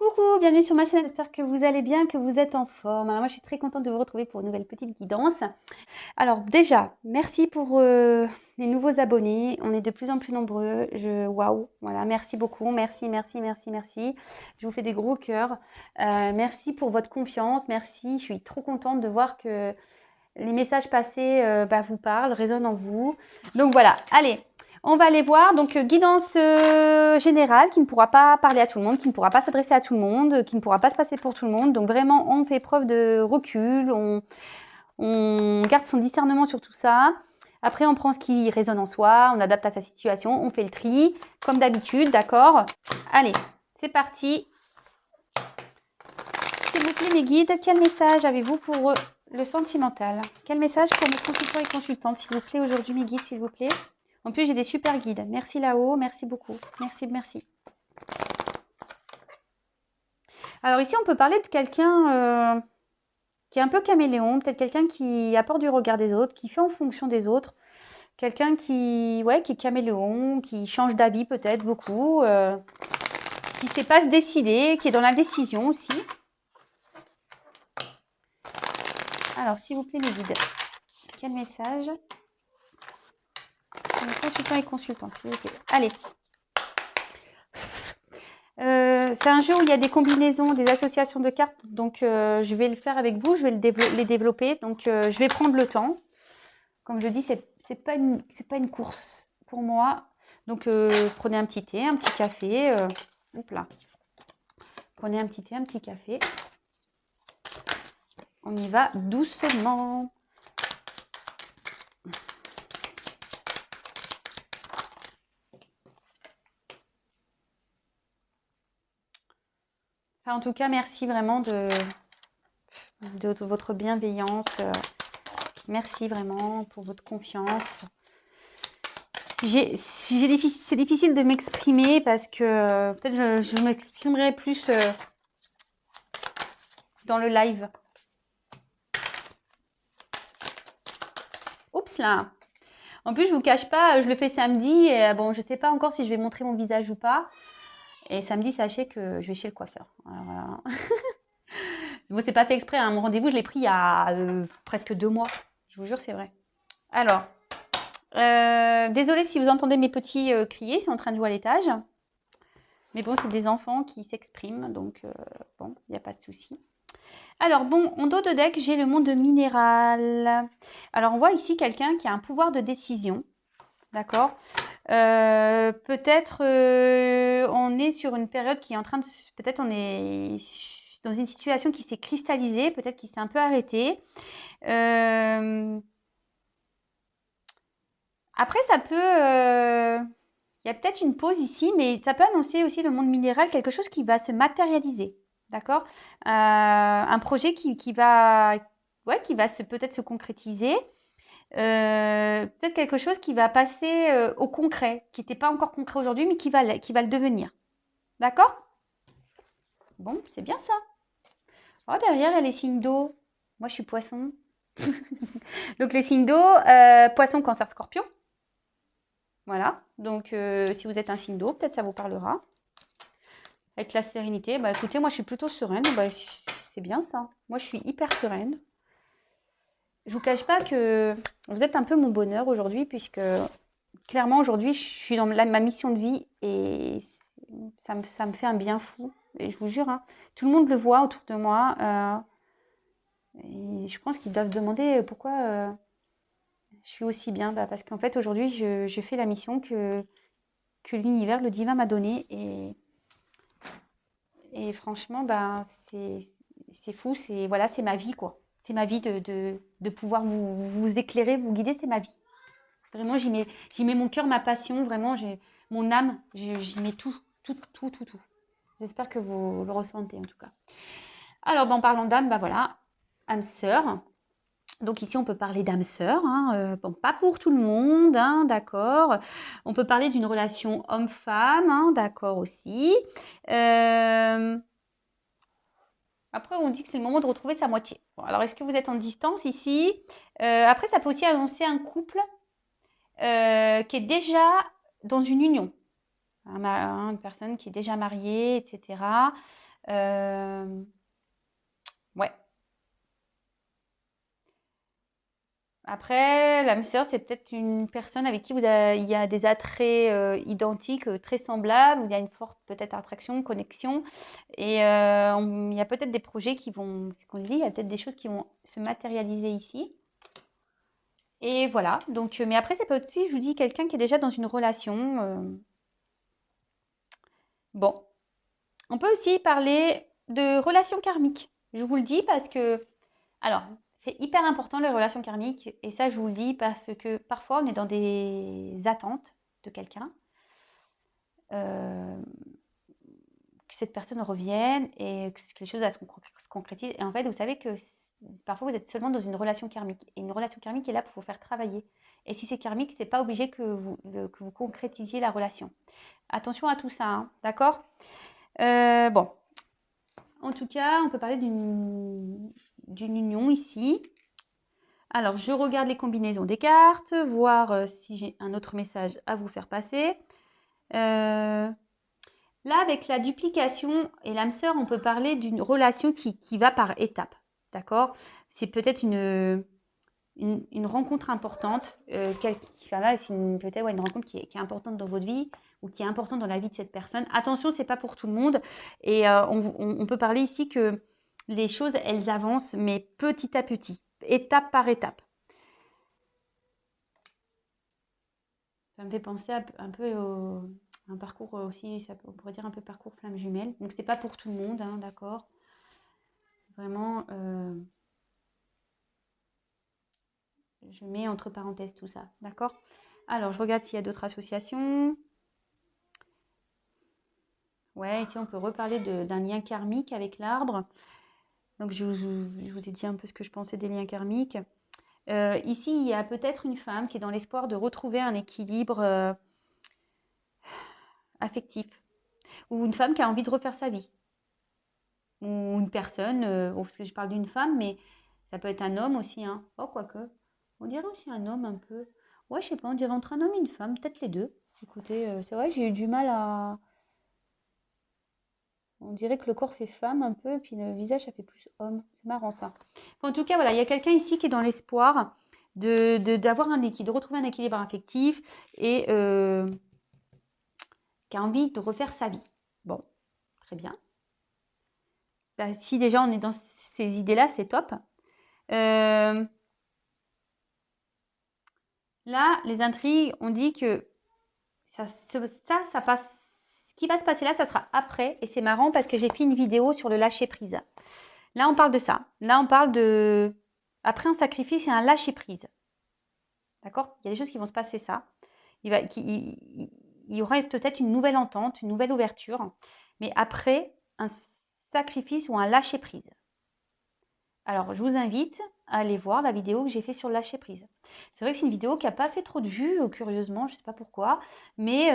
Coucou, bienvenue sur ma chaîne, j'espère que vous allez bien, que vous êtes en forme. Alors moi je suis très contente de vous retrouver pour une nouvelle petite guidance. Alors déjà, merci pour les nouveaux abonnés, on est de plus en plus nombreux, waouh, voilà, merci beaucoup, merci, merci, merci, merci. Je vous fais des gros cœurs, merci pour votre confiance, merci, je suis trop contente de voir que les messages passés vous parlent, résonnent en vous. Donc voilà, allez. On va aller voir, donc guidance générale qui ne pourra pas parler à tout le monde, qui ne pourra pas s'adresser à tout le monde, qui ne pourra pas se passer pour tout le monde. Donc vraiment, on fait preuve de recul, on garde son discernement sur tout ça. Après, on prend ce qui résonne en soi, on adapte à sa situation, on fait le tri, comme d'habitude, d'accord? Allez, c'est parti. S'il vous plaît, mes guides, quel message avez-vous pour le sentimental? Quel message pour mes consultants et consultantes, s'il vous plaît, aujourd'hui, mes guides, s'il vous plaît? En plus, j'ai des super guides. Merci là-haut, merci beaucoup. Merci, merci. Alors ici, on peut parler de quelqu'un qui est un peu caméléon, peut-être quelqu'un qui apporte du regard des autres, qui fait en fonction des autres, quelqu'un qui est caméléon, qui change d'avis peut-être beaucoup, qui ne sait pas se décider, qui est dans la décision aussi. Alors, s'il vous plaît, mes guides, quel message? Consultants et consultantes, s'il vous plaît. Allez. C'est un jeu où il y a des combinaisons, des associations de cartes. Donc, je vais le faire avec vous. Je vais les développer. Donc, je vais prendre le temps. Comme je dis, c'est pas une course pour moi. Donc, prenez un petit thé, un petit café. Hop là. Prenez un petit thé, un petit café. On y va doucement. Enfin, en tout cas, merci vraiment de votre bienveillance. Merci vraiment pour votre confiance. C'est difficile de m'exprimer parce que peut-être je m'exprimerai plus dans le live. Oups là. En plus, je vous cache pas, je le fais samedi. Et, bon, je sais pas encore si je vais montrer mon visage ou pas. Et samedi, sachez que je vais chez le coiffeur. Alors, voilà. Bon, c'est pas fait exprès, hein. Mon rendez-vous, je l'ai pris il y a presque 2 mois. Je vous jure, c'est vrai. Alors, désolée si vous entendez mes petits crier, c'est en train de jouer à l'étage. Mais bon, c'est des enfants qui s'expriment, donc bon, il n'y a pas de souci. Alors bon, en dos de deck, j'ai le monde minéral. Alors on voit ici quelqu'un qui a un pouvoir de décision, d'accord? Peut-être on est sur une période qui est en train de... Peut-être on est dans une situation qui s'est cristallisée, peut-être qui s'est un peu arrêtée. Après, ça peut... Il y a peut-être une pause ici, mais ça peut annoncer aussi le monde minéral, quelque chose qui va se matérialiser, d'accord? Un projet qui va peut-être se concrétiser. Peut-être quelque chose qui va passer au concret, qui n'était pas encore concret aujourd'hui, mais qui va le devenir. D'accord? Bon, c'est bien ça. Oh, derrière, il y a les signes d'eau. Moi, je suis poisson. Donc, les signes d'eau, poisson, cancer, scorpion. Voilà, donc si vous êtes un signe d'eau, peut-être ça vous parlera. Avec la sérénité, bah écoutez, moi je suis plutôt sereine, bah, c'est bien ça. Moi je suis hyper sereine. Je vous cache pas que vous êtes un peu mon bonheur aujourd'hui, puisque clairement aujourd'hui je suis dans ma mission de vie et ça me fait un bien fou. Et je vous jure, hein, tout le monde le voit autour de moi. Et je pense qu'ils doivent demander pourquoi je suis aussi bien. Bah, parce qu'en fait aujourd'hui je fais la mission que l'univers, le divin m'a donnée. Et franchement, ben, c'est fou, c'est voilà, c'est ma vie, quoi. C'est ma vie de pouvoir vous éclairer, vous guider, c'est ma vie. Vraiment, j'y mets mon cœur, ma passion, vraiment, mon âme, j'y mets tout, tout, tout, tout, tout. J'espère que vous le ressentez, en tout cas. Alors, ben, en parlant d'âme, ben voilà, âme sœur. Donc ici, on peut parler d'âme sœur, hein, bon, pas pour tout le monde, hein, d'accord. On peut parler d'une relation homme-femme, hein, d'accord aussi. Après, on dit que c'est le moment de retrouver sa moitié. Bon, alors, est-ce que vous êtes en distance ici? Après, ça peut aussi annoncer un couple qui est déjà dans une union. Une personne qui est déjà mariée, etc. Euh, ouais. Après, l'âme sœur, c'est peut-être une personne avec qui il y a des attraits identiques, très semblables, où il y a une forte peut-être attraction, connexion. Et il y a peut-être des projets qui vont, ce qu'on dit, il y a peut-être des choses qui vont se matérialiser ici. Et voilà. Donc, mais après, c'est peut aussi, je vous dis, quelqu'un qui est déjà dans une relation. Bon, on peut aussi parler de relations karmiques. Je vous le dis parce que, alors, c'est hyper important les relations karmiques. Et ça, je vous le dis parce que parfois, on est dans des attentes de quelqu'un. Euh, que cette personne revienne et que les choses se concrétisent. Et en fait, vous savez que parfois, vous êtes seulement dans une relation karmique. Et une relation karmique est là pour vous faire travailler. Et si c'est karmique, c'est pas obligé que vous concrétisiez la relation. Attention à tout ça, hein, d'accord. Bon, en tout cas, on peut parler d'une union ici. Alors, je regarde les combinaisons des cartes, voir si j'ai un autre message à vous faire passer. Là, avec la duplication et l'âme sœur, on peut parler d'une relation qui va par étapes. D'accord. C'est peut-être une rencontre importante. Là, c'est peut-être une rencontre qui est importante dans votre vie ou qui est importante dans la vie de cette personne. Attention, c'est pas pour tout le monde. Et on peut parler ici que les choses, elles avancent, mais petit à petit, étape par étape. Ça me fait penser un peu un parcours aussi, on pourrait dire un peu parcours flamme jumelle. Donc, c'est pas pour tout le monde, hein, d'accord. Vraiment, je mets entre parenthèses tout ça, d'accord. Alors, je regarde s'il y a d'autres associations. Ouais, ici, on peut reparler d'un lien karmique avec l'arbre. Donc, je vous ai dit un peu ce que je pensais des liens karmiques. Ici, il y a peut-être une femme qui est dans l'espoir de retrouver un équilibre affectif. Ou une femme qui a envie de refaire sa vie. Ou une personne, parce que je parle d'une femme, mais ça peut être un homme aussi, hein. Oh, quoique. On dirait aussi un homme un peu. Ouais, je sais pas, on dirait entre un homme et une femme, peut-être les deux. Écoutez, c'est vrai, j'ai eu du mal à. On dirait que le corps fait femme un peu, et puis le visage, ça fait plus homme. C'est marrant ça. En tout cas, voilà, il y a quelqu'un ici qui est dans l'espoir d'avoir un équilibre, de retrouver un équilibre affectif et qui a envie de refaire sa vie. Bon, très bien. Bah, si déjà on est dans ces idées-là, c'est top. Là, les intrigues, on dit que ça passe. Ce qui va se passer là, ça sera après. Et c'est marrant parce que j'ai fait une vidéo sur le lâcher prise. Là, on parle de ça. Là, on parle de. Après un sacrifice et un lâcher prise. D'accord. Il y a des choses qui vont se passer ça. Il y aura peut-être une nouvelle entente, une nouvelle ouverture. Mais après un sacrifice ou un lâcher prise. Alors, je vous invite à aller voir la vidéo que j'ai fait sur le lâcher prise. C'est vrai que c'est une vidéo qui n'a pas fait trop de vues, curieusement, je ne sais pas pourquoi. Mais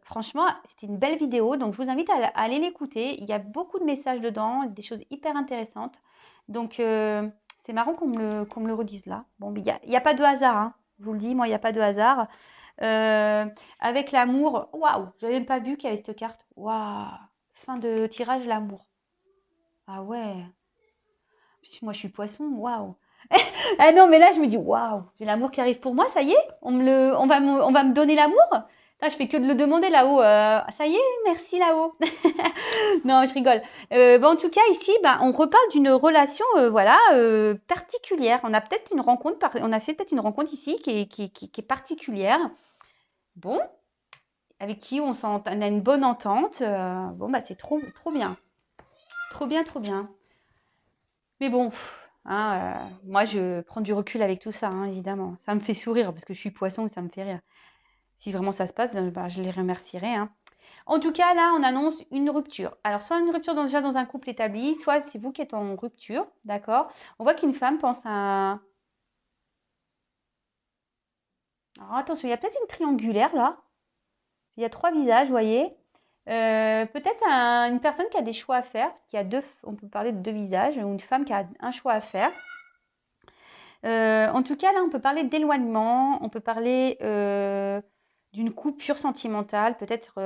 franchement, c'était une belle vidéo. Donc, je vous invite à aller l'écouter. Il y a beaucoup de messages dedans, des choses hyper intéressantes. Donc, c'est marrant qu'on me le redise là. Bon, il n'y a pas de hasard, hein. Je vous le dis, moi, il n'y a pas de hasard. Avec l'amour, waouh, je n'avais même pas vu qu'il y avait cette carte. Waouh, fin de tirage, l'amour. Ah ouais. Moi, je suis poisson, waouh. Ah non, mais là, je me dis, waouh, j'ai l'amour qui arrive pour moi, ça y est, on va me donner l'amour. Là, je fais que de le demander là-haut. Ça y est, merci là-haut. Non, je rigole. Bon, en tout cas, ici, bah, on reparle d'une relation, voilà, particulière. On a peut-être une rencontre, on a fait peut-être une rencontre ici qui est particulière. Bon, avec qui on a une bonne entente. Bon, bah, c'est trop, trop bien. Trop bien, trop bien. Mais bon, hein, moi, je prends du recul avec tout ça, hein, évidemment. Ça me fait sourire parce que je suis poisson et ça me fait rire. Si vraiment ça se passe, bah, je les remercierai, hein. En tout cas, là, on annonce une rupture. Alors, soit une rupture déjà dans un couple établi, soit c'est vous qui êtes en rupture, d'accord? On voit qu'une femme pense à. Alors, attention, il y a peut-être une triangulaire là. Il y a trois visages, vous voyez. Peut-être une personne qui a des choix à faire, qui a on peut parler de deux visages, ou une femme qui a un choix à faire. En tout cas, là, on peut parler d'éloignement, on peut parler d'une coupure sentimentale. Peut-être,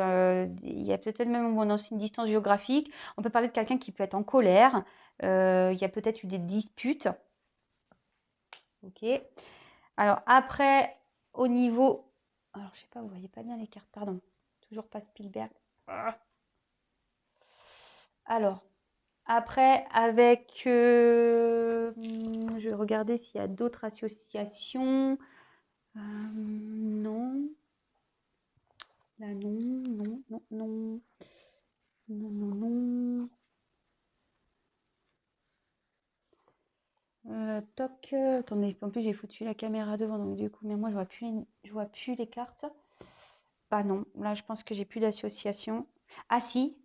il y a peut-être même bon, dans une distance géographique. On peut parler de quelqu'un qui peut être en colère. Il y a peut-être eu des disputes. Ok. Alors après, au niveau... Alors, je sais pas, vous voyez pas bien les cartes, pardon. Toujours pas Spielberg. Ah. Alors, après, avec... je vais regarder s'il y a d'autres associations. Non. Là, non, non, non, non. Non, non, non. Toc. Attendez, en plus j'ai foutu la caméra devant, donc du coup, mais moi je vois plus les cartes. Bah non, là je pense que j'ai plus d'association. Ah si,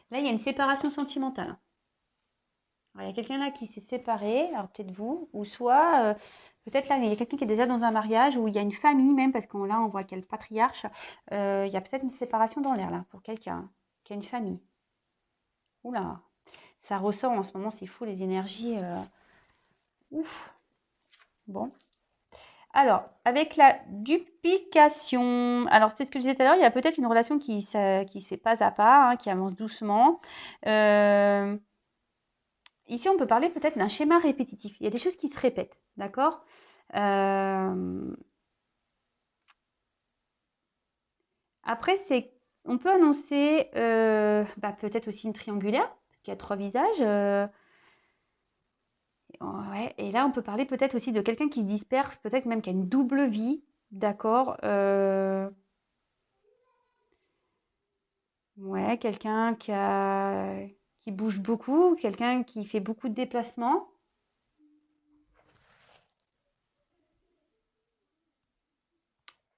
là il y a une séparation sentimentale. Alors, il y a quelqu'un là qui s'est séparé, alors peut-être vous, ou soit peut-être là il y a quelqu'un qui est déjà dans un mariage, ou il y a une famille même, parce qu'on là on voit qu'il y a le patriarche. Il y a peut-être une séparation dans l'air là, pour quelqu'un qui a une famille. Oula, ça ressort en ce moment, c'est fou les énergies. Ouf, bon. Alors, avec la duplication, alors c'est ce que je disais tout à l'heure, il y a peut-être une relation qui se fait pas à pas, hein, qui avance doucement. Euh, Ici, on peut parler peut-être d'un schéma répétitif. Il y a des choses qui se répètent, d'accord? Euh, Après, on peut annoncer peut-être aussi une triangulaire, parce qu'il y a 3 visages. Ouais, et là, on peut parler peut-être aussi de quelqu'un qui se disperse, peut-être même qui a une double vie, d'accord? Ouais, quelqu'un qui bouge beaucoup, quelqu'un qui fait beaucoup de déplacements.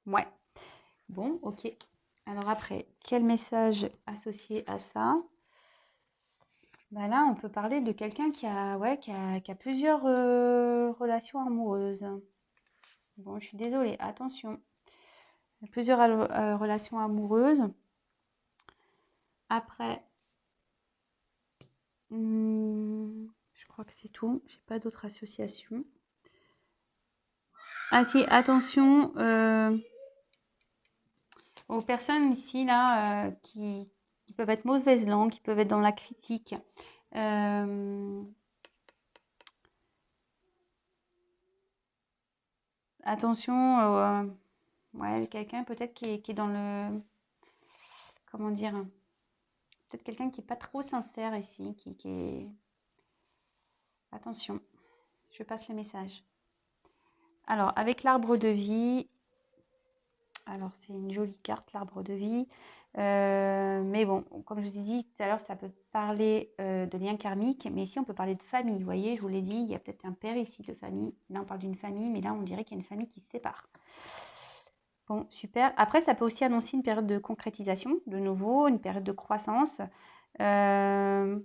Ouais, bon, ok. Alors après, quel message associé à ça? Bah là, on peut parler de quelqu'un qui a plusieurs relations amoureuses. Bon, je suis désolée, attention. Plusieurs relations amoureuses. Après, je crois que c'est tout. J'ai pas d'autres associations. Ah si, attention aux personnes ici là qui peuvent être mauvaise langue, qui peuvent être dans la critique. Attention, ouais, quelqu'un peut-être qui est dans le, comment dire, peut-être quelqu'un qui est pas trop sincère ici, qui est... Attention, je passe le message. Alors, avec l'arbre de vie, alors c'est une jolie carte, l'arbre de vie. Mais bon, comme je vous ai dit tout à l'heure, ça peut parler de liens karmiques, mais ici on peut parler de famille. Vous voyez, je vous l'ai dit, il y a peut-être un père ici de famille. Là, on parle d'une famille, mais là, on dirait qu'il y a une famille qui se sépare. Bon, super. Après, ça peut aussi annoncer une période de concrétisation, de nouveau, une période de croissance. Euh,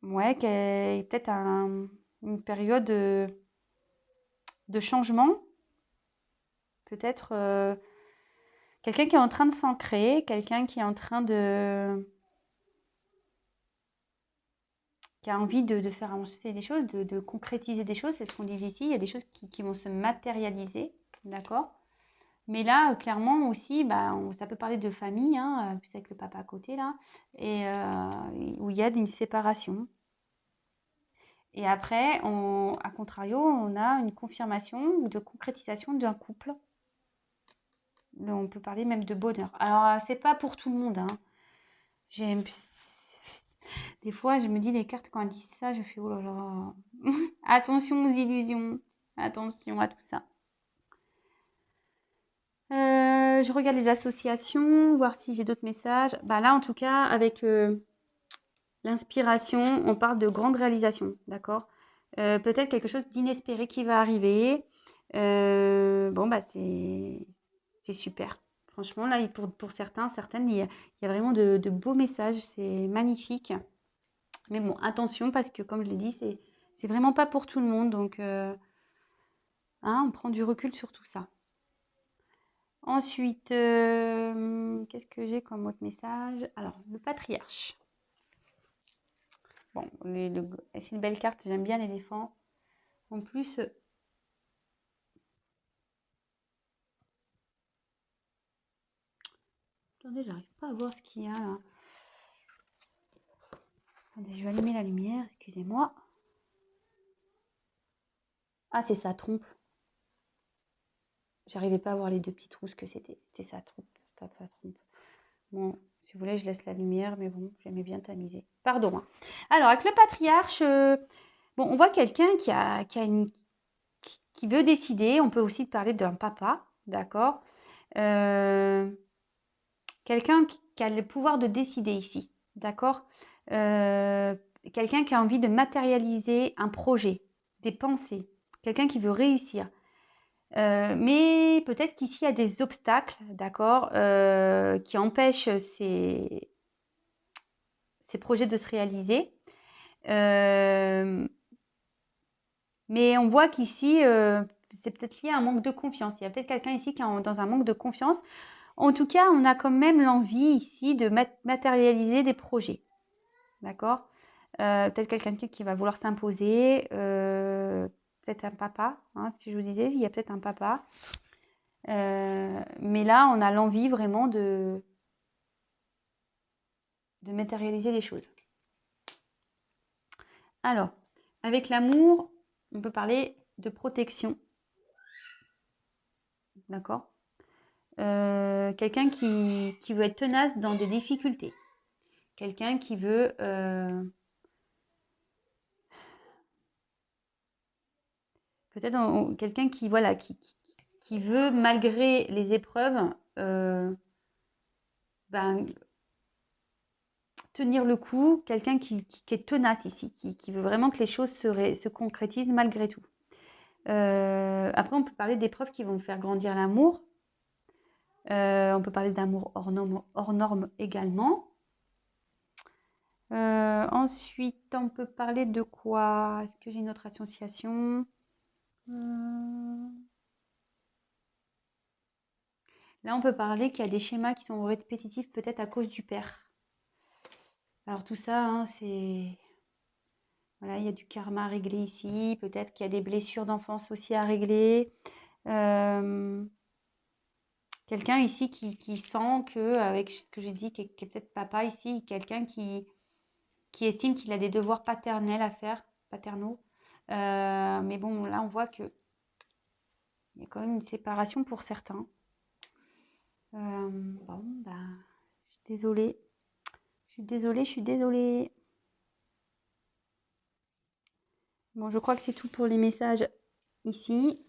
ouais, peut-être une période de changement. Peut-être quelqu'un qui est en train de s'ancrer, quelqu'un qui est en train qui a envie de faire avancer des choses, de concrétiser des choses. C'est ce qu'on dit ici. Il y a des choses qui vont se matérialiser, d'accord? Mais là, clairement aussi, bah, ça peut parler de famille, hein, plus avec le papa à côté, là, et où il y a une séparation. Et après, à contrario, on a une confirmation ou de concrétisation d'un couple. On peut parler même de bonheur. Alors, c'est pas pour tout le monde, hein. J'aime... Des fois, je me dis, les cartes, quand elles disent ça, je fais, oh là là. Attention aux illusions. Attention à tout ça. Je regarde les associations, voir si j'ai d'autres messages. Bah là, en tout cas, avec l'inspiration, on parle de grandes réalisations, d'accord? Peut-être quelque chose d'inespéré qui va arriver. Bon, bah c'est super. Franchement, là, pour certains, certaines, il y a vraiment de beaux messages. C'est magnifique. Mais bon, attention, parce que comme je l'ai dit, c'est vraiment pas pour tout le monde. Donc, hein, on prend du recul sur tout ça. Ensuite, qu'est-ce que j'ai comme autre message? Alors, le patriarche. Bon, c'est une belle carte, j'aime bien l'éléphant. En plus, Attendez, j'arrive pas à voir ce qu'il y a là. Attendez, je vais allumer la lumière, excusez-moi. Ah, c'est sa trompe. J'arrivais pas à voir les deux petits trous, ce que c'était. C'était sa trompe. Sa trompe. Bon, si vous voulez, je laisse la lumière, mais bon, j'aimais bien tamiser. Pardon. Hein. Alors, avec le patriarche, bon, on voit quelqu'un qui veut décider. On peut aussi parler d'un papa, d'accord, quelqu'un qui a le pouvoir de décider ici, d'accord, quelqu'un qui a envie de matérialiser un projet, des pensées, quelqu'un qui veut réussir. Mais peut-être qu'ici, il y a des obstacles, d'accord, qui empêchent ces projets de se réaliser. Mais on voit qu'ici, c'est peut-être lié à un manque de confiance. Il y a peut-être quelqu'un ici qui est dans un manque de confiance. En tout cas, on a quand même l'envie ici de matérialiser des projets. D'accord, peut-être quelqu'un qui va vouloir s'imposer. Peut-être un papa, hein, ce que je vous disais, il y a peut-être un papa. Mais là, on a l'envie vraiment de matérialiser des choses. Alors, avec l'amour, on peut parler de protection. D'accord, quelqu'un qui veut être tenace dans des difficultés. Quelqu'un qui veut... peut-être quelqu'un qui, voilà, qui veut, malgré les épreuves, tenir le coup. Quelqu'un qui est tenace ici, qui veut vraiment que les choses se concrétisent malgré tout. Après, on peut parler d'épreuves qui vont faire grandir l'amour. On peut parler d'amour hors norme également. Ensuite, on peut parler de quoi? Est-ce que j'ai une autre association? Là, on peut parler qu'il y a des schémas qui sont répétitifs, peut-être à cause du père. Alors tout ça, hein, c'est... Voilà, il y a du karma à régler ici. Peut-être qu'il y a des blessures d'enfance aussi à régler. Quelqu'un ici qui sent que, avec ce que je dis, qui est peut-être papa ici, quelqu'un qui estime qu'il a des devoirs paternels à faire, paternaux. Mais bon, là, on voit que il y a quand même une séparation pour certains. Bon, bah, je suis désolée. Je suis désolée. Bon, je crois que c'est tout pour les messages ici.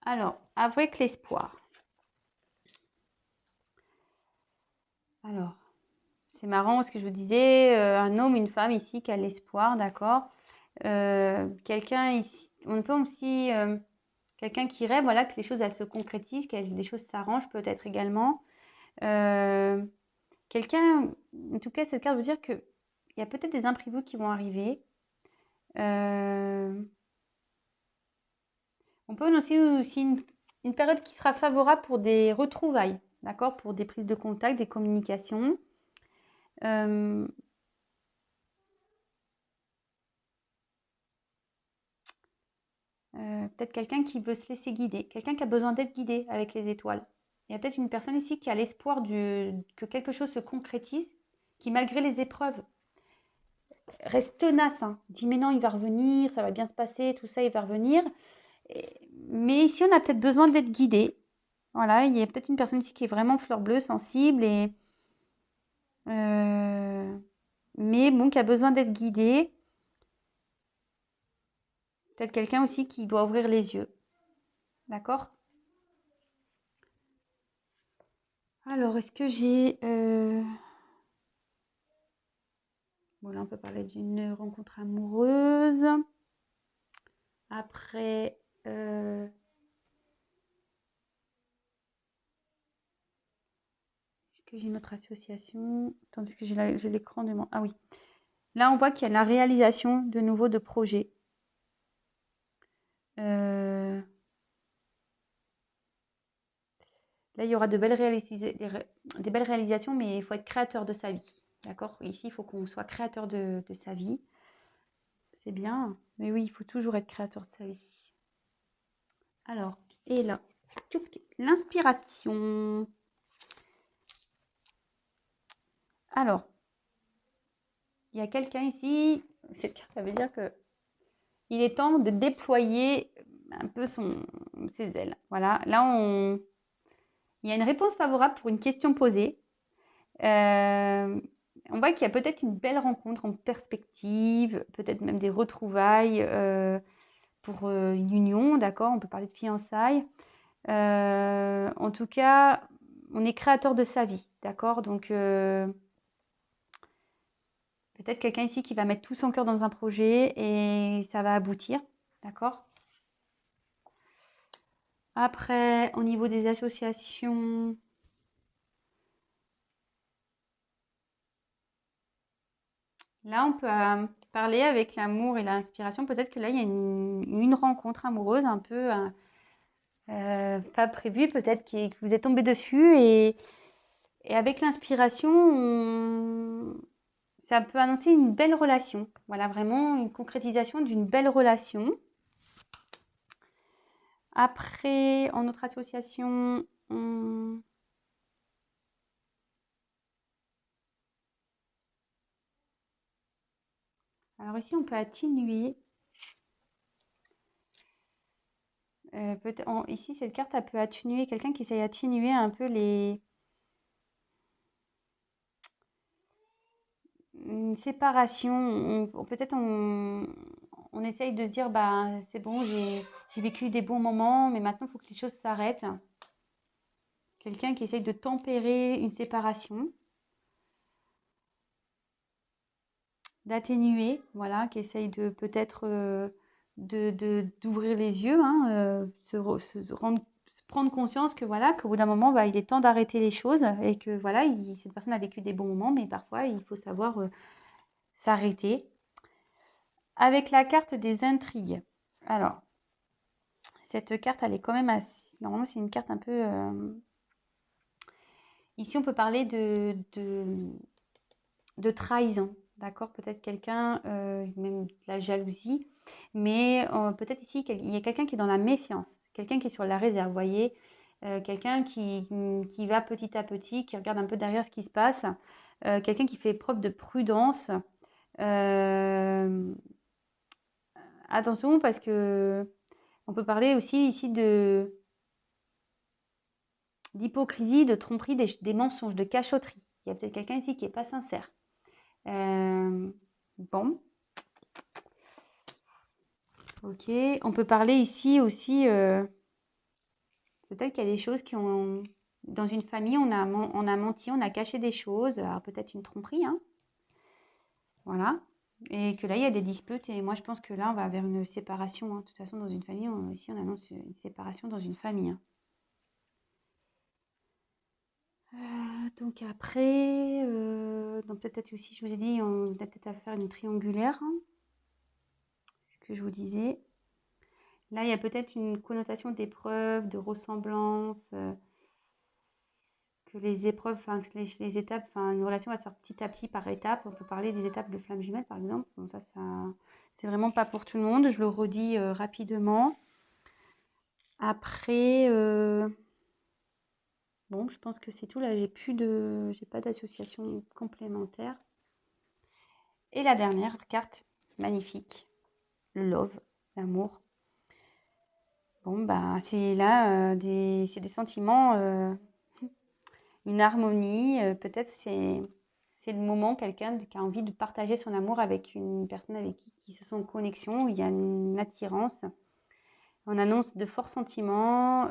Alors, avec l'espoir. Alors, c'est marrant ce que je vous disais, un homme, une femme ici qui a l'espoir, d'accord. Quelqu'un ici, on peut aussi, quelqu'un qui rêve, voilà, que les choses elles se concrétisent, que des choses s'arrangent peut-être également. Quelqu'un, en tout cas, cette carte veut dire qu'il y a peut-être des imprévus qui vont arriver. On peut aussi une période qui sera favorable pour des retrouvailles, d'accord, pour des prises de contact, des communications. Peut-être quelqu'un qui veut se laisser guider, quelqu'un qui a besoin d'être guidé avec les étoiles. Il y a peut-être une personne ici qui a l'espoir que quelque chose se concrétise, qui malgré les épreuves reste tenace, hein, dit mais non, il va revenir, ça va bien se passer, tout ça, il va revenir. Mais ici, on a peut-être besoin d'être guidé. Voilà, il y a peut-être une personne ici qui est vraiment fleur bleue, sensible, mais bon, qui a besoin d'être guidé. Peut-être quelqu'un aussi qui doit ouvrir les yeux. D'accord? Alors, est-ce que j'ai... Bon, là, on peut parler d'une rencontre amoureuse. Après... Est-ce que j'ai une autre association? Attends, est-ce que j'ai l'écran de mon... Ah oui. Là, on voit qu'il y a la réalisation de nouveau de projets. Là, il y aura des belles réalisations, mais il faut être créateur de sa vie. D'accord? Ici, il faut qu'on soit créateur de sa vie. C'est bien, mais oui, il faut toujours être créateur de sa vie. Alors, et là, l'inspiration. Alors, il y a quelqu'un ici, cette carte, ça veut dire que il est temps de déployer un peu ses ailes. Voilà, là, il y a une réponse favorable pour une question posée. On voit qu'il y a peut-être une belle rencontre en perspective, peut-être même des retrouvailles pour une union, d'accord? On peut parler de fiançailles. En tout cas, on est créateur de sa vie, d'accord? Donc, peut-être quelqu'un ici qui va mettre tout son cœur dans un projet et ça va aboutir, d'accord? Après, au niveau des associations, là, on peut parler avec l'amour et l'inspiration. Peut-être que là, il y a une rencontre amoureuse un peu pas prévue, peut-être que vous êtes tombé dessus et avec l'inspiration, ça peut annoncer une belle relation. Voilà, vraiment une concrétisation d'une belle relation. Après, en autre association, alors ici, on peut atténuer. Ici, cette carte, elle peut atténuer quelqu'un qui essaye d'atténuer un peu une séparation. Peut-être on essaye de se dire, bah, c'est bon, j'ai vécu des bons moments, mais maintenant, il faut que les choses s'arrêtent. Quelqu'un qui essaye de tempérer une séparation, d'atténuer, voilà, qui essaye de peut-être d'ouvrir les yeux, hein, se prendre conscience que voilà, qu'au bout d'un moment, bah, il est temps d'arrêter les choses et que voilà, cette personne a vécu des bons moments, mais parfois il faut savoir s'arrêter. Avec la carte des intrigues. Alors, cette carte, elle est quand même assez... Normalement, c'est une carte un peu... Ici, on peut parler de trahison, d'accord? Peut-être quelqu'un, même de la jalousie, mais peut-être ici, il y a quelqu'un qui est dans la méfiance, quelqu'un qui est sur la réserve, vous voyez? Quelqu'un qui va petit à petit, qui regarde un peu derrière ce qui se passe, quelqu'un qui fait preuve de prudence. Attention parce que on peut parler aussi ici d'hypocrisie, de tromperie, des mensonges, de cachotterie. Il y a peut-être quelqu'un ici qui n'est pas sincère. Bon, ok. On peut parler ici aussi, peut-être qu'il y a des choses qui ont... Dans une famille, on a menti, on a caché des choses. Alors peut-être une tromperie, hein. Voilà. Et que là, il y a des disputes. Et moi, je pense que là, on va vers une séparation, hein. De toute façon, dans une famille, ici, on annonce une séparation dans une famille, hein. Donc après, donc peut-être aussi, je vous ai dit, on a peut-être à faire une triangulaire, hein, ce que je vous disais. Là, il y a peut-être une connotation d'épreuve, de ressemblance, que les épreuves, enfin, que les étapes, enfin, une relation va se faire petit à petit par étapes. On peut parler des étapes de flamme jumelle, par exemple. Bon, ça, c'est vraiment pas pour tout le monde. Je le redis rapidement. Après, bon, je pense que c'est tout. Là, j'ai pas d'association complémentaire. Et la dernière carte, magnifique, le love, l'amour. Bon, bah, c'est là, c'est des sentiments, une harmonie. Peut-être c'est le moment, quelqu'un qui a envie de partager son amour avec une personne avec qui se sent en connexion, où il y a une attirance. On annonce de forts sentiments,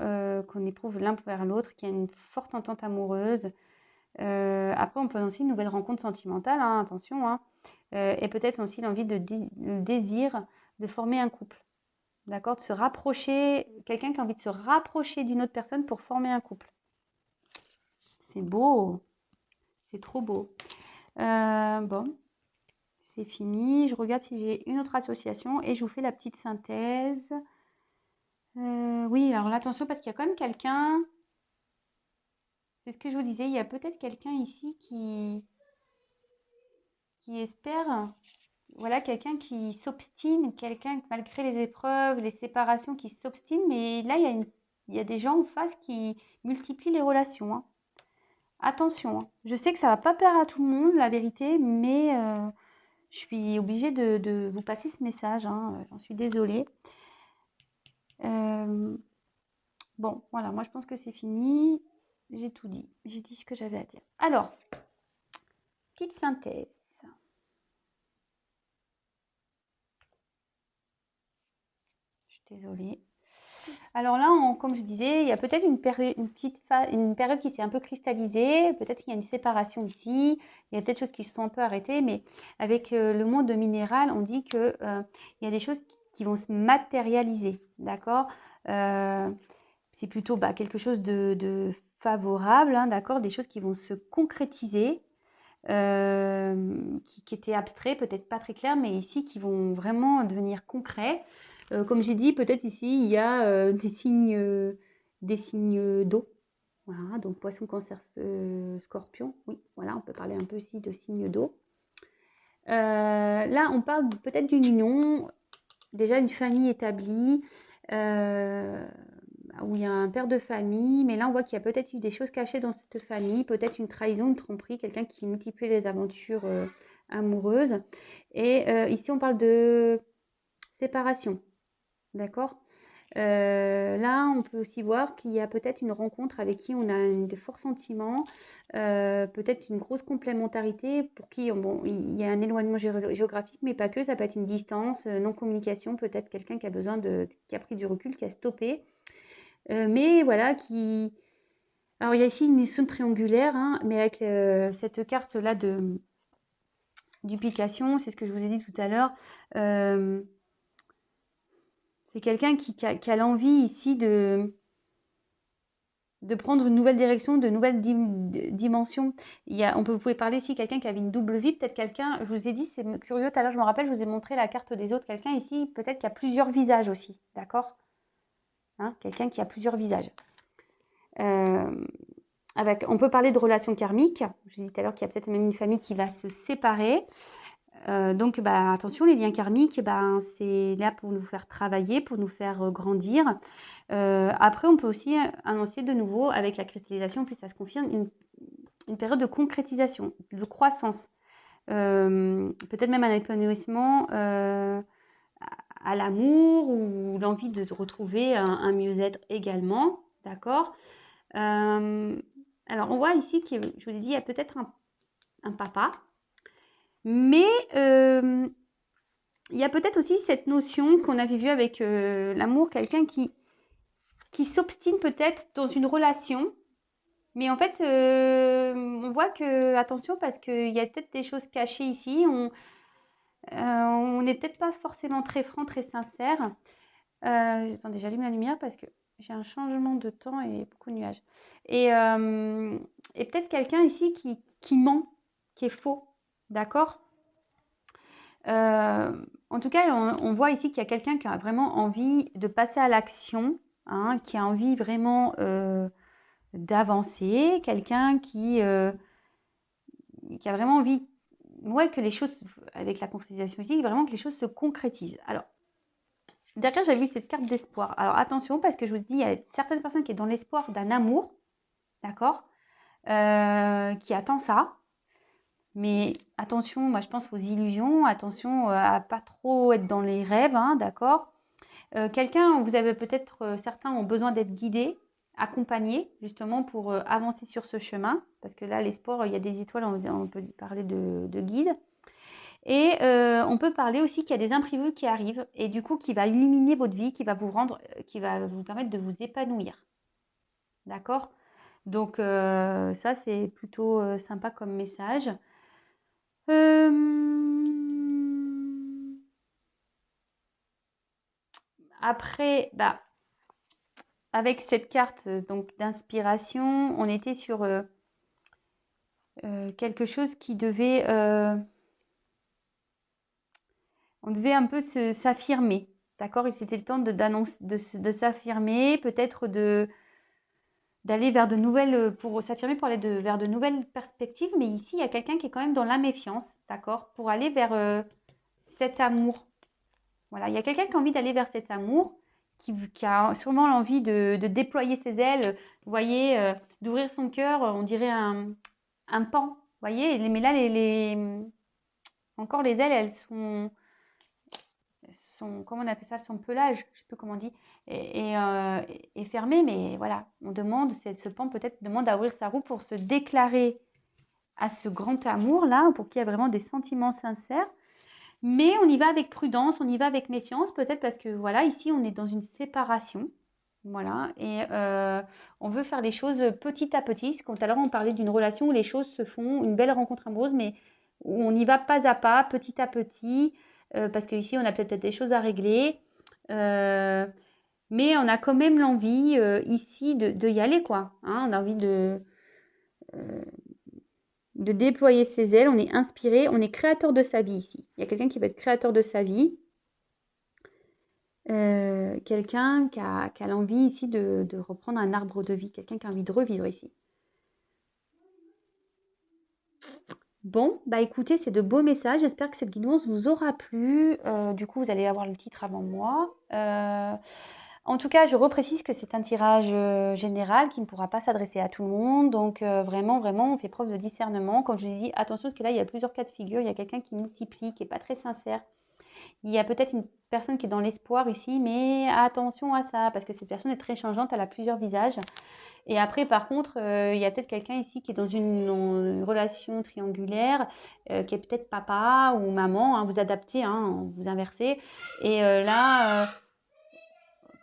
qu'on éprouve l'un vers l'autre, qu'il y a une forte entente amoureuse. Après, on peut annoncer une nouvelle rencontre sentimentale, hein, attention, hein. Et peut-être aussi le désir de former un couple. D'accord? De se rapprocher, quelqu'un qui a envie de se rapprocher d'une autre personne pour former un couple. C'est beau, c'est trop beau. Bon, c'est fini. Je regarde si j'ai une autre association et je vous fais la petite synthèse. Oui, alors là, attention parce qu'il y a quand même quelqu'un, c'est ce que je vous disais, il y a peut-être quelqu'un ici qui espère, voilà, quelqu'un qui s'obstine, quelqu'un malgré les épreuves, les séparations, qui s'obstine, mais là, il y a des gens en face qui multiplient les relations, hein. Attention, hein. Je sais que ça va pas plaire à tout le monde, la vérité, mais je suis obligée de vous passer ce message, hein, j'en suis désolée. Euh, bon, voilà, moi je pense que c'est fini. J'ai tout dit. J'ai dit ce que j'avais à dire. Alors, petite synthèse. Je suis désolée. Alors là, comme je disais, il y a peut-être une période qui s'est un peu cristallisée. Peut-être qu'il y a une séparation ici. Il y a peut-être des choses qui se sont un peu arrêtées. Mais avec le monde minéral, on dit que il y a des choses qui vont se matérialiser. D'accord. C'est plutôt quelque chose de favorable. Hein, d'accord. Des choses qui vont se concrétiser. Qui étaient abstraits, peut-être pas très clairs, mais ici qui vont vraiment devenir concrets. Comme j'ai dit, peut-être ici il y a des signes d'eau. Voilà, donc poisson, cancer, scorpion. Oui, voilà, on peut parler un peu aussi de signes d'eau. Là, on parle peut-être d'une union, déjà une famille établie. Où il y a un père de famille, mais là on voit qu'il y a peut-être eu des choses cachées dans cette famille, peut-être une trahison, une tromperie, quelqu'un qui multiplie les aventures amoureuses. Et ici on parle de séparation, d'accord. Là on peut aussi voir qu'il y a peut-être une rencontre avec qui on a de forts sentiments, peut-être une grosse complémentarité pour qui bon, il y a un éloignement géographique, mais pas que, ça peut être une distance, non-communication, peut-être quelqu'un qui a besoin qui a pris du recul, qui a stoppé. Mais voilà, alors il y a ici une zone triangulaire, hein, mais avec cette carte-là de duplication, c'est ce que je vous ai dit tout à l'heure. C'est quelqu'un qui a l'envie ici de prendre une nouvelle direction, de nouvelles dimensions. Vous pouvez parler ici quelqu'un qui avait une double vie, peut-être quelqu'un, je vous ai dit, c'est curieux, tout à l'heure je me rappelle, je vous ai montré la carte des autres, quelqu'un ici, peut-être qui a plusieurs visages aussi, d'accord, hein, quelqu'un qui a plusieurs visages. On peut parler de relations karmiques. Je vous ai dit tout à l'heure qu'il y a peut-être même une famille qui va se séparer. Donc, attention, les liens karmiques, c'est là pour nous faire travailler, pour nous faire grandir. Après, on peut aussi annoncer de nouveau, avec la cristallisation, puis ça se confirme, une période de concrétisation, de croissance. Peut-être même un épanouissement à l'amour ou l'envie de retrouver un mieux-être également. D'accord. Alors, on voit ici que, je vous ai dit, il y a peut-être un papa, mais il y a peut-être aussi cette notion qu'on avait vue avec l'amour, quelqu'un qui s'obstine peut-être dans une relation, mais en fait, on voit que, attention, parce qu'il y a peut-être des choses cachées ici, on n'est peut-être pas forcément très franc, très sincère. Attendez, j'allume la lumière parce que j'ai un changement de temps et beaucoup de nuages. Et peut-être quelqu'un ici qui ment, qui est faux, d'accord. En tout cas, on voit ici qu'il y a quelqu'un qui a vraiment envie de passer à l'action, hein, qui a envie vraiment d'avancer, quelqu'un qui a vraiment envie, ouais, que les choses, avec la concrétisation ici, vraiment que les choses se concrétisent. Alors, derrière, j'ai vu cette carte d'espoir. Alors, attention, parce que je vous dis, il y a certaines personnes qui sont dans l'espoir d'un amour, d'accord, qui attend ça. Mais attention, moi, je pense aux illusions. Attention à pas trop être dans les rêves, hein, d'accord. Quelqu'un, vous avez peut-être, certains ont besoin d'être guidés, accompagnés, justement, pour avancer sur ce chemin. Parce que là, l'espoir, il y a des étoiles, on peut parler de guide. Et on peut parler aussi qu'il y a des imprévus qui arrivent et du coup qui va illuminer votre vie, qui va vous permettre de vous épanouir. D'accord. Donc ça c'est plutôt sympa comme message. Après, avec cette carte donc d'inspiration, on était sur quelque chose qui devait on devait un peu s'affirmer, d'accord. Et c'était le temps de s'affirmer, peut-être d'aller vers de nouvelles, pour s'affirmer, pour aller vers de nouvelles perspectives. Mais ici, il y a quelqu'un qui est quand même dans la méfiance, d'accord, pour aller vers cet amour. Voilà, il y a quelqu'un qui a envie d'aller vers cet amour, qui a sûrement l'envie de déployer ses ailes, vous voyez, d'ouvrir son cœur, on dirait un pan, vous voyez, mais là, encore les ailes, elles comment on appelle ça, son pelage, je ne sais plus comment on dit, est fermé, mais voilà, on demande, ce pan peut-être demande à ouvrir sa roue pour se déclarer à ce grand amour-là, pour qu'il y ait vraiment des sentiments sincères. Mais on y va avec prudence, on y va avec méfiance, peut-être parce que voilà, ici on est dans une séparation. Voilà, et on veut faire les choses petit à petit. Tout à l'heure, on parlait d'une relation où les choses se font, une belle rencontre amoureuse, mais où on y va pas à pas, petit à petit, parce qu'ici, on a peut-être des choses à régler. Mais on a quand même l'envie ici de y aller, quoi. Hein, on a envie de déployer ses ailes, on est inspiré, on est créateur de sa vie ici. Il y a quelqu'un qui va être créateur de sa vie. Quelqu'un qui a l'envie ici de reprendre un arbre de vie, quelqu'un qui a envie de revivre ici. Bon, bah écoutez, c'est de beaux messages. J'espère que cette guidance vous aura plu. Du coup, vous allez avoir le titre avant moi. En tout cas, je reprécise que c'est un tirage général qui ne pourra pas s'adresser à tout le monde. Donc, vraiment, vraiment, on fait preuve de discernement. Comme je vous ai dit, attention, parce que là, il y a plusieurs cas de figure. Il y a quelqu'un qui multiplie, qui n'est pas très sincère. Il y a peut-être une personne qui est dans l'espoir ici, mais attention à ça, parce que cette personne est très changeante, elle a plusieurs visages. Et après, par contre, il y a peut-être quelqu'un ici qui est dans une relation triangulaire, qui est peut-être papa ou maman, hein, vous adaptez, hein, vous inversez. Et là,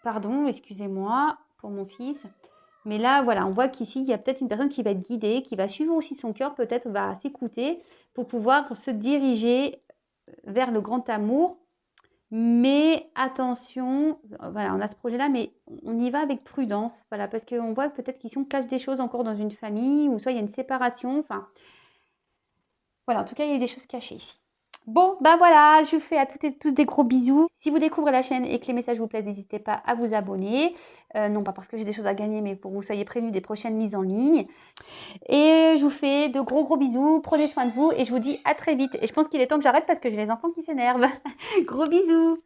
pardon, excusez-moi pour mon fils. Mais là, voilà, on voit qu'ici, il y a peut-être une personne qui va être guidée, qui va suivre aussi son cœur, peut-être va s'écouter pour pouvoir se diriger vers le grand amour. Mais attention, voilà, on a ce projet-là, mais on y va avec prudence, voilà, parce qu'on voit peut-être qu'ici on cache des choses encore dans une famille, ou soit il y a une séparation, enfin, voilà, en tout cas, il y a des choses cachées ici. Bon, ben voilà, je vous fais à toutes et tous des gros bisous. Si vous découvrez la chaîne et que les messages vous plaisent, n'hésitez pas à vous abonner. Non pas parce que j'ai des choses à gagner, mais pour que vous soyez prévenus des prochaines mises en ligne. Et je vous fais de gros gros bisous, prenez soin de vous et je vous dis à très vite. Et je pense qu'il est temps que j'arrête parce que j'ai les enfants qui s'énervent. Gros bisous!